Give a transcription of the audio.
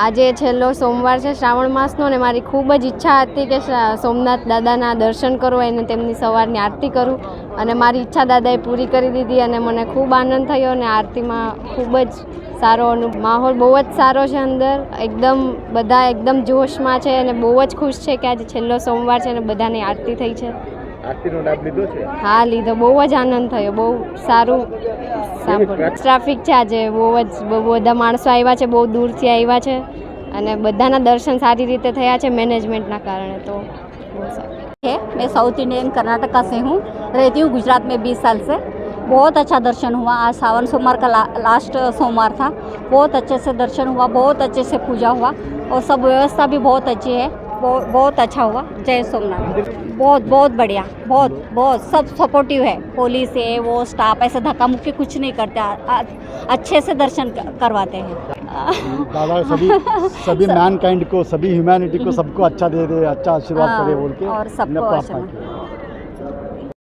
આજે છેલ્લો સોમવાર છે શ્રાવણ માસનો ને મારી ખૂબ જ ઈચ્છા હતી કે સોમનાથ દાદાના દર્શન કરું અને તેમની સવારની આરતી કરું અને મારી ઈચ્છા દાદાએ પૂરી કરી દીધી અને મને ખૂબ આનંદ થયો અને આરતીમાં ખૂબ જ સારો માહોલ બહુ જ સારો છે અંદર એકદમ બધા એકદમ જોશમાં છે અને બહુ જ ખુશ છે કે આજે છેલ્લો સોમવાર છે અને બધાની આરતી થઈ છે. આરતીનો લાભ લીધો છે? હા લીધો, બહુ જ આનંદ થયો, બહુ સારું સાંભળ્યું. ટ્રાફિક છે આજે બહુ જ, બધા માણસો આવ્યા છે, બહુ દૂરથી આવ્યા છે અને બધાના દર્શન સારી રીતે થયા છે મેનેજમેंटના કારણે. તો બહુ સારું है. मैं साउथ इंडियन कर्नाटका से हूँ, रहती हूँ गुजरात में 20 साल से. बहुत अच्छा दर्शन हुआ. आज सावन सोमवार का लास्ट सोमवार था. बहुत अच्छे से दर्शन हुआ, बहुत अच्छे से पूजा हुआ और सब व्यवस्था भी बहुत अच्छी है. बहुत अच्छा हुआ. जय सोमनाथ. बहुत बहुत बढ़िया, बहुत बहुत सब सपोर्टिव है. पुलिस है, वो स्टाफ ऐसे धक्का मुक्की कुछ नहीं करते, अच्छे से दर्शन करवाते हैं. दादा सभी मैनकाइंड को, सभी ह्यूमैनिटी को सबको अच्छा दे दे, अच्छा आशीर्वाद करे बोल के और सबको